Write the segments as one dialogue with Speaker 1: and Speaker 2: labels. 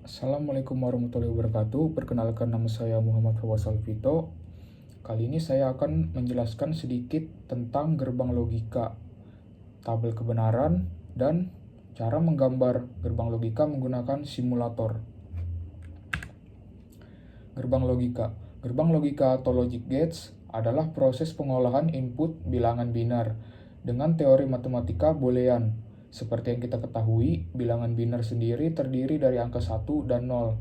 Speaker 1: Assalamualaikum warahmatullahi wabarakatuh. Perkenalkan, nama saya Muhammad Fawaz Alvito. Kali ini saya akan menjelaskan sedikit tentang gerbang logika, tabel kebenaran, dan cara menggambar gerbang logika menggunakan simulator. Gerbang logika. Gerbang logika atau logic gates adalah proses pengolahan input bilangan biner dengan teori matematika boolean. Seperti yang kita ketahui, bilangan biner sendiri terdiri dari angka 1 dan 0.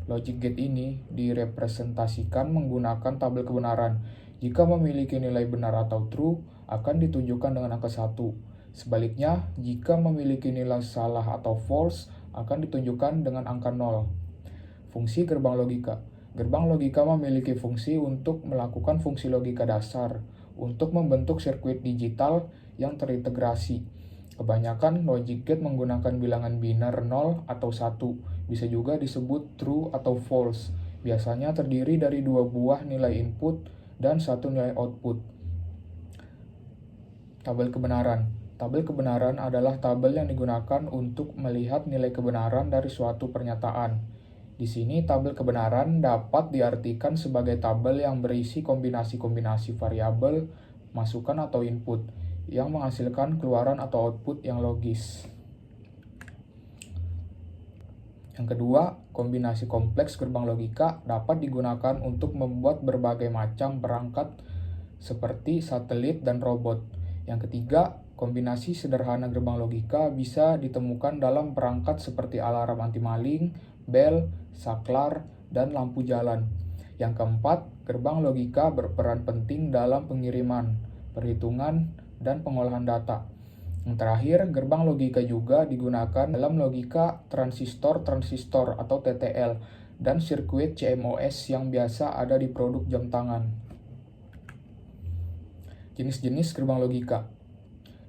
Speaker 1: Logic gate ini direpresentasikan menggunakan tabel kebenaran. Jika memiliki nilai benar atau true, akan ditunjukkan dengan angka 1. Sebaliknya, jika memiliki nilai salah atau false, akan ditunjukkan dengan angka 0. Fungsi gerbang logika. Gerbang logika memiliki fungsi untuk melakukan fungsi logika dasar, untuk membentuk sirkuit digital yang terintegrasi. Kebanyakan logic gate menggunakan bilangan biner 0 atau 1, bisa juga disebut true atau false. Biasanya terdiri dari dua buah nilai input dan satu nilai output. Tabel kebenaran. Tabel kebenaran adalah tabel yang digunakan untuk melihat nilai kebenaran dari suatu pernyataan. Di sini tabel kebenaran dapat diartikan sebagai tabel yang berisi kombinasi-kombinasi variabel, masukan atau input, yang menghasilkan keluaran atau output yang logis. Yang kedua, kombinasi kompleks gerbang logika dapat digunakan untuk membuat berbagai macam perangkat seperti satelit dan robot. Yang ketiga, kombinasi sederhana gerbang logika bisa ditemukan dalam perangkat seperti alarm anti maling, bel, saklar, dan lampu jalan. Yang keempat, gerbang logika berperan penting dalam pengiriman, perhitungan, dan pengolahan data. Yang terakhir, gerbang logika juga digunakan dalam logika transistor-transistor atau TTL dan sirkuit CMOS yang biasa ada di produk jam tangan. Jenis-jenis gerbang logika.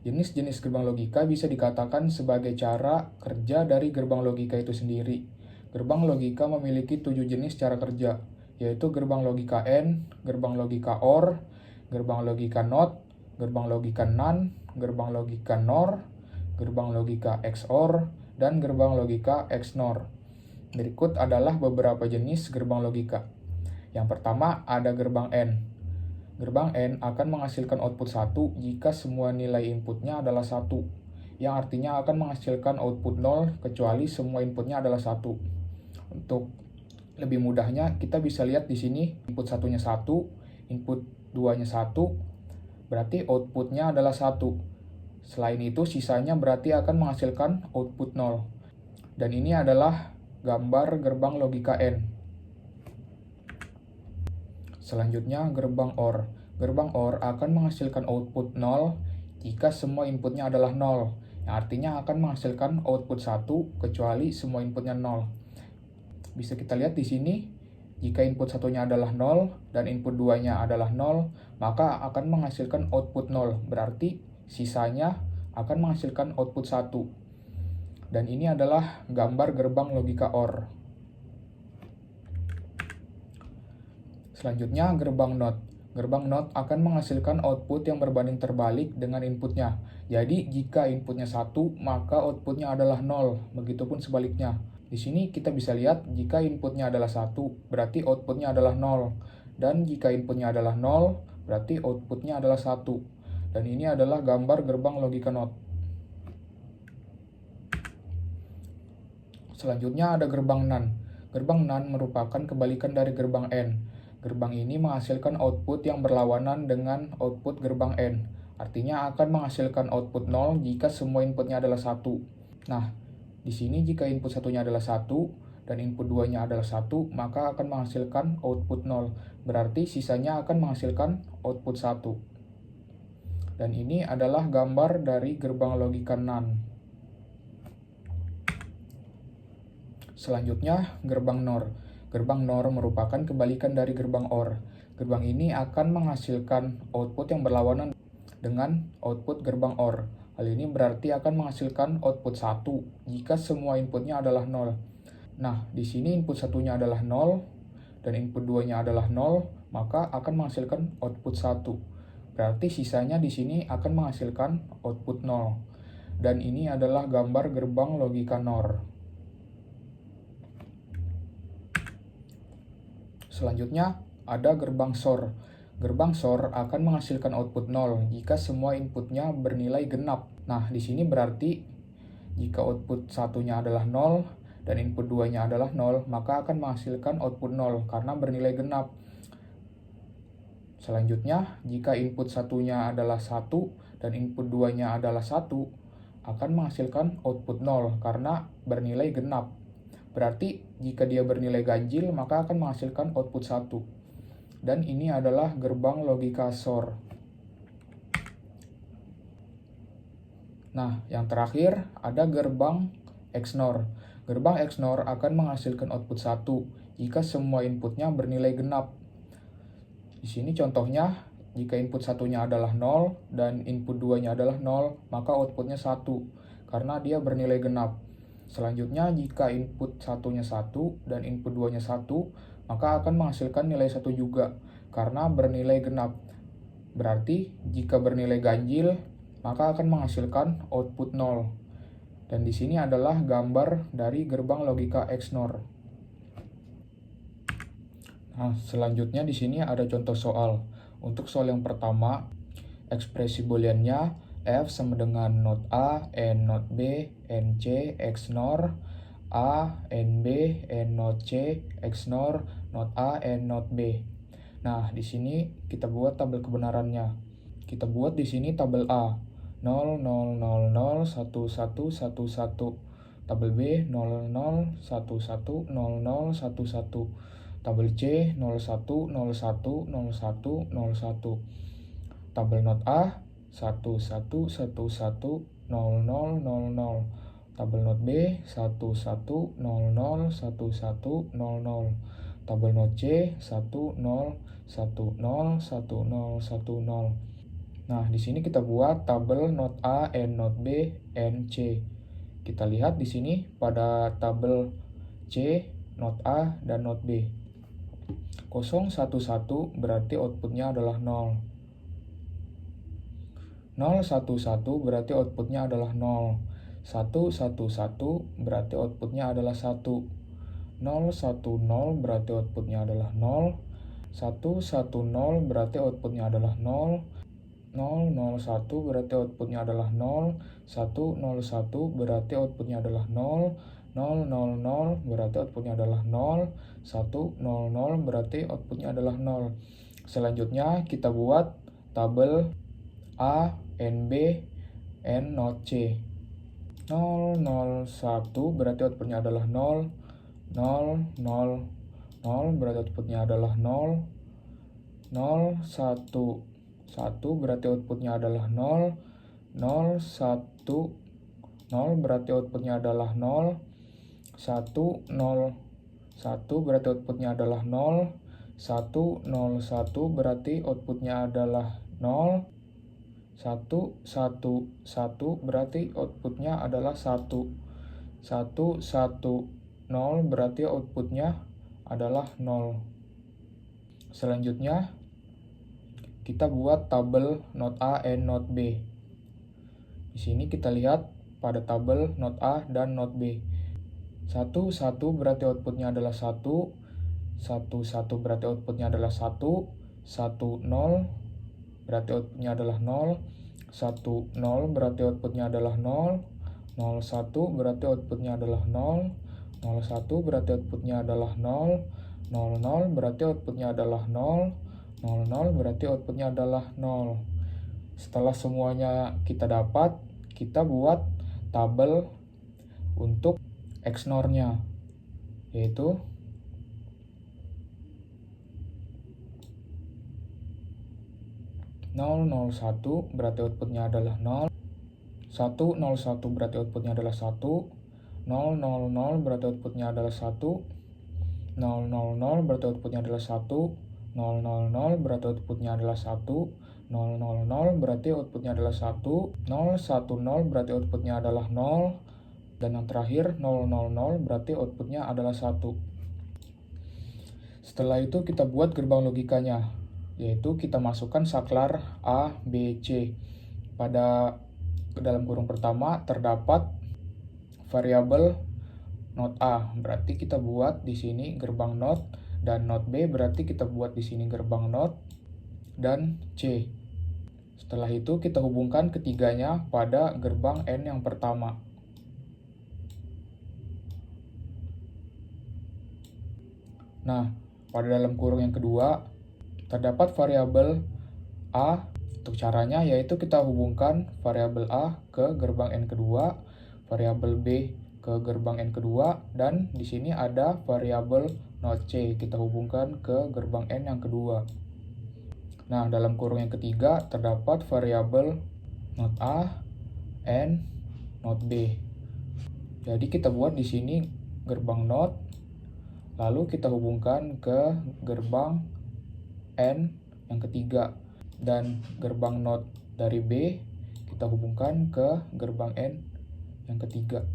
Speaker 1: Jenis-jenis gerbang logika bisa dikatakan sebagai cara kerja dari gerbang logika itu sendiri. Gerbang logika memiliki 7 jenis cara kerja, yaitu gerbang logika AND, gerbang logika OR, gerbang logika NOT, gerbang logika NAND, gerbang logika NOR, gerbang logika XOR, dan gerbang logika XNOR. Berikut adalah beberapa jenis gerbang logika. Yang pertama, ada gerbang AND. Gerbang AND akan menghasilkan output 1 jika semua nilai inputnya adalah 1, yang artinya akan menghasilkan output 0 kecuali semua inputnya adalah 1. Untuk lebih mudahnya, kita bisa lihat di sini input satunya 1, input 2-nya 1, berarti outputnya adalah 1. Selain itu, sisanya berarti akan menghasilkan output 0. Dan ini adalah gambar gerbang logika AND. Selanjutnya, gerbang OR. Gerbang OR akan menghasilkan output 0 jika semua inputnya adalah 0, yang artinya akan menghasilkan output 1 kecuali semua inputnya 0. Bisa kita lihat di sini, jika input satunya adalah 0 dan input 2-nya adalah 0, maka akan menghasilkan output 0, berarti sisanya akan menghasilkan output 1. Dan ini adalah gambar gerbang logika OR. Selanjutnya, gerbang NOT. Gerbang NOT akan menghasilkan output yang berbanding terbalik dengan inputnya. Jadi, jika inputnya 1, maka outputnya adalah 0, begitupun sebaliknya. Di sini kita bisa lihat jika inputnya adalah 1, berarti outputnya adalah 0. Dan jika inputnya adalah 0, berarti outputnya adalah 1. Dan ini adalah gambar gerbang logika NOT. Selanjutnya ada gerbang NAND. Gerbang NAND merupakan kebalikan dari gerbang AND. Gerbang ini menghasilkan output yang berlawanan dengan output gerbang AND. Artinya akan menghasilkan output 0 jika semua inputnya adalah 1. Nah, di sini jika input satunya adalah 1 dan input 2-nya adalah 1, maka akan menghasilkan output 0. Berarti sisanya akan menghasilkan output 1. Dan ini adalah gambar dari gerbang logika NAND. Selanjutnya, gerbang NOR. Gerbang NOR merupakan kebalikan dari gerbang OR. Gerbang ini akan menghasilkan output yang berlawanan dengan output gerbang OR. Hal ini berarti akan menghasilkan output 1 jika semua inputnya adalah 0. Nah, di sini input satunya adalah 0 dan input 2-nya adalah 0, maka akan menghasilkan output 1. Berarti sisanya di sini akan menghasilkan output 0. Dan ini adalah gambar gerbang logika NOR. Selanjutnya ada gerbang SOR. Gerbang SOR akan menghasilkan output 0 jika semua inputnya bernilai genap. Nah, di sini berarti jika output satunya adalah 0 dan input 2-nya adalah 0, maka akan menghasilkan output 0 karena bernilai genap. Selanjutnya, jika input satunya adalah 1 dan input 2-nya adalah 1, akan menghasilkan output 0 karena bernilai genap. Berarti jika dia bernilai ganjil, maka akan menghasilkan output 1. Dan ini adalah gerbang logika SOR. Nah, yang terakhir ada gerbang XNOR. Gerbang XNOR akan menghasilkan output 1 jika semua inputnya bernilai genap. Di sini contohnya, jika input satunya adalah 0 dan input 2-nya adalah 0, maka outputnya 1 karena dia bernilai genap. Selanjutnya, jika input satunya 1 dan input 2-nya 1, maka akan menghasilkan nilai 1 juga karena bernilai genap. Berarti jika bernilai ganjil, maka akan menghasilkan output 0. Dan di sini adalah gambar dari gerbang logika XNOR. Nah, selanjutnya di sini ada contoh soal. Untuk soal yang pertama, ekspresi booleannya F sama dengan not A, N not B, N C, XNOR A, N B, N not C, XNOR not A, N not B. Nah, di sini kita buat tabel kebenarannya. Kita buat di sini tabel A 0, 0, 0, 0, 1, 1, 1, 1. Tabel B 0, 0, 1, 1, 0, 0, 1, 1. Tabel C 01, 01, 01, 01. Tabel not A 1, 1, 1, 1, 0, 0, 0, 0. Tabel not B 1, 1, 0, 0, 1, 1, 0, 0. Tabel not C 1, 0, 1, 0, 1, 0, 1, 0. Nah, di sini kita buat tabel not A, N not B, N C. Kita lihat di sini pada tabel C, not A, dan not B. 0, 1, 1 berarti outputnya adalah 0. 0, 1, 1 berarti outputnya adalah 0. 1, 1, 1 berarti outputnya adalah 1. 0, 1, 0 berarti outputnya adalah 0. 1, 1, 0 berarti outputnya adalah 0. 0, 0, 1 berarti outputnya adalah 0. 1, 0, 1 berarti outputnya adalah 0. 0, 0, 0 berarti outputnya adalah 0. 1, 0, 0 berarti outputnya adalah 0. Selanjutnya kita buat tabel A, N, B, N, not C. 0, 0, 1 berarti outputnya adalah 0. 0, 0, 0 berarti outputnya adalah 0. 0, 1, 1 berarti outputnya adalah 0. 0, 1, 0 berarti outputnya adalah 0. 1, 0, 1 berarti outputnya adalah 0. 1, 0, 1 berarti outputnya adalah 0. 1, 1, 1 berarti outputnya adalah 1. 1, 1, 0 berarti outputnya adalah 0. Selanjutnya kita buat tabel not A and not B. Di sini kita lihat pada tabel not A dan not B. 1, 1 berarti outputnya adalah 1. 1, 1 berarti outputnya adalah 1. 1, 0 berarti outputnya adalah 0. 1, 0 berarti outputnya adalah 0. 0, 1 berarti outputnya adalah 0. 0, 1 berarti outputnya adalah 0. 0, 0 berarti outputnya adalah 0. 0, 0 berarti outputnya adalah 0. Setelah semuanya kita dapat, kita buat tabel untuk XNOR-nya, yaitu 0, 0, 1 berarti outputnya adalah 0. 1, 0, 1 berarti outputnya adalah 1. 0, 0, 0 berarti outputnya adalah 1. 0, 0, 0 berarti outputnya adalah 1. 0, 0, 0 berarti outputnya adalah 1. 0, 0, 0 berarti outputnya adalah 1. 0, 1, 0 berarti outputnya adalah 0. Dan yang terakhir 0, 0, 0 berarti outputnya adalah 1. Setelah itu kita buat gerbang logikanya, yaitu kita masukkan saklar A, B, C. Pada dalam kurung pertama terdapat variabel not A, berarti kita buat di sini gerbang not Dan not B berarti kita buat di sini gerbang not dan C. Setelah itu kita hubungkan ketiganya pada gerbang N yang pertama. Nah, pada dalam kurung yang kedua, terdapat variabel A. Untuk caranya yaitu kita hubungkan variabel A ke gerbang N kedua, variabel B ke gerbang N kedua, dan di sini ada variabel not C. Kita hubungkan ke gerbang N yang kedua. Nah, dalam kurung yang ketiga terdapat variabel not A, N, not B. Jadi kita buat di sini gerbang not, lalu kita hubungkan ke gerbang N yang ketiga, dan gerbang not dari B kita hubungkan ke gerbang N yang ketiga.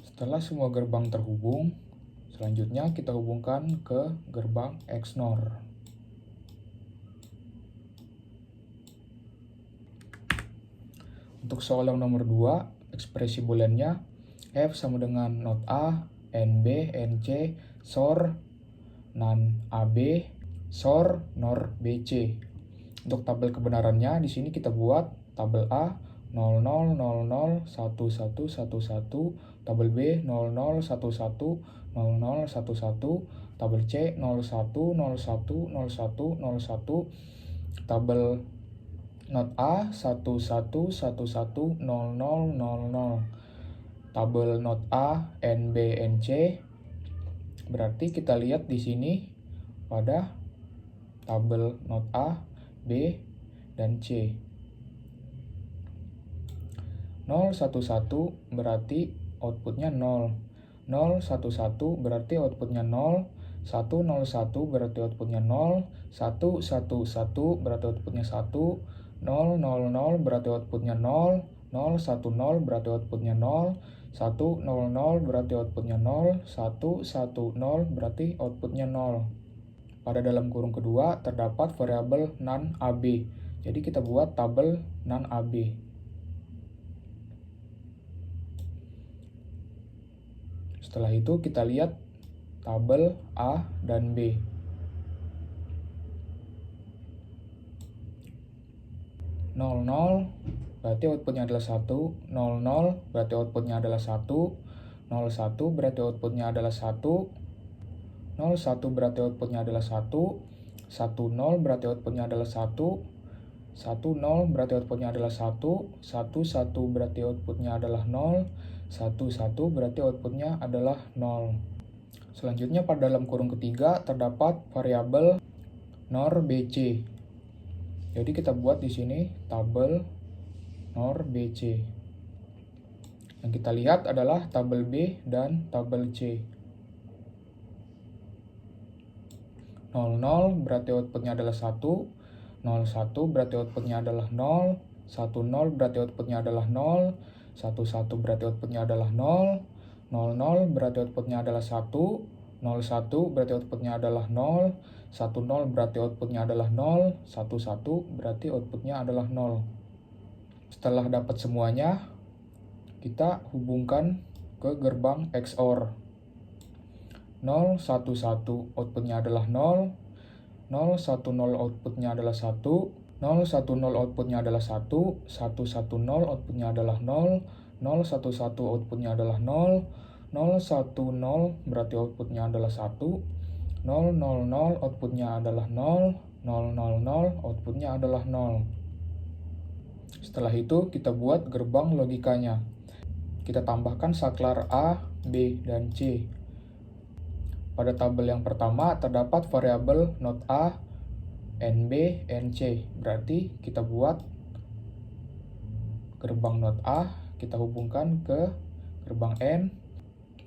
Speaker 1: Setelah semua gerbang terhubung, selanjutnya kita hubungkan ke gerbang XNOR. Untuk soal yang nomor 2, ekspresi booleannya F sama dengan not A, NB, NC, SOR, NaN AB, SOR, NOR BC. Untuk tabel kebenarannya di sini kita buat tabel A 00 00 11 11, tabel B 00 11 00 11, tabel C 01 01 01 01, tabel not A 11 11 00 00, tabel not A NB NC. Berarti kita lihat di sini pada tabel not A, B, dan C. 011 berarti outputnya 0. 011 berarti outputnya 0. 101 berarti outputnya 0. 111 berarti outputnya 1. 000 berarti outputnya 0. 010 berarti outputnya 0. 100 berarti outputnya 0. 110 berarti outputnya 0. Pada dalam kurung kedua terdapat variabel NaN AB. Jadi kita buat tabel NaN AB. Setelah itu kita lihat tabel A dan B. 00 berarti outputnya adalah 1. 00 berarti outputnya adalah 1. 01 berarti outputnya adalah 1. 01 berarti outputnya adalah 1. 10 berarti outputnya adalah 1. 10 berarti outputnya adalah 1. 11 berarti outputnya adalah 0. 11 berarti outputnya adalah 0. Selanjutnya pada dalam kurung ketiga terdapat variabel NOR BC. Jadi kita buat di sini tabel NOR BC. Yang kita lihat adalah tabel B dan tabel C. 00 berarti outputnya adalah 1. 01 berarti outputnya adalah 0. 10 berarti outputnya adalah 0. 11 berarti outputnya adalah 0. 00 berarti outputnya adalah 1. 01 berarti outputnya adalah 0. 10 berarti outputnya adalah 0. 11 berarti outputnya adalah 0. Setelah dapat semuanya, kita hubungkan ke gerbang XOR. 011 outputnya adalah 0. 010 outputnya adalah 1. 010 outputnya adalah 1. 110 outputnya adalah 0. 011 outputnya adalah 0. 010 berarti outputnya adalah 1. 000 outputnya adalah 0. 000 outputnya adalah 0. Setelah itu kita buat gerbang logikanya. Kita tambahkan saklar A, B, dan C. Pada tabel yang pertama terdapat variabel not A, NB, NC. Berarti kita buat gerbang not A, kita hubungkan ke gerbang N,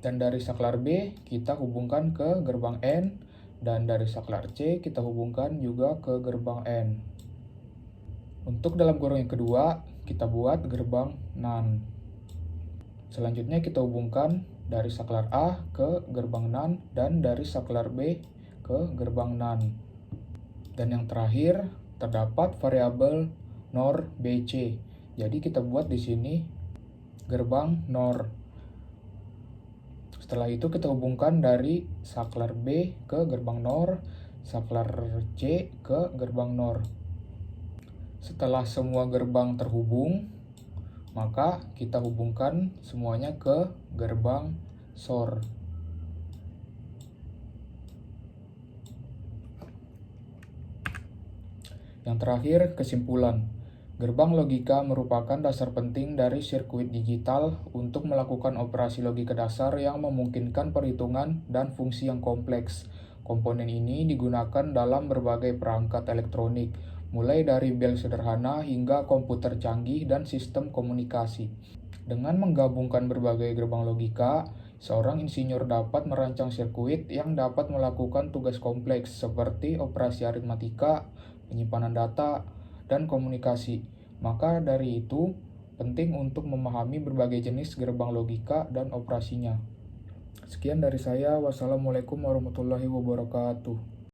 Speaker 1: dan dari saklar B kita hubungkan ke gerbang N, dan dari saklar C kita hubungkan juga ke gerbang N. Untuk dalam kurung yang kedua kita buat gerbang NaN. Selanjutnya kita hubungkan dari saklar A ke gerbang NaN dan dari saklar B ke gerbang NaN. Dan yang terakhir terdapat variabel NOR BC. Jadi kita buat di sini gerbang NOR. Setelah itu kita hubungkan dari saklar B ke gerbang NOR, saklar C ke gerbang NOR. Setelah semua gerbang terhubung, maka kita hubungkan semuanya ke gerbang SOR. Yang terakhir, kesimpulan. Gerbang logika merupakan dasar penting dari sirkuit digital untuk melakukan operasi logika dasar yang memungkinkan perhitungan dan fungsi yang kompleks. Komponen ini digunakan dalam berbagai perangkat elektronik, mulai dari bel sederhana hingga komputer canggih dan sistem komunikasi. Dengan menggabungkan berbagai gerbang logika, seorang insinyur dapat merancang sirkuit yang dapat melakukan tugas kompleks seperti operasi aritmatika, penyimpanan data, dan komunikasi. Maka dari itu, penting untuk memahami berbagai jenis gerbang logika dan operasinya. Sekian dari saya. Wassalamualaikum warahmatullahi wabarakatuh.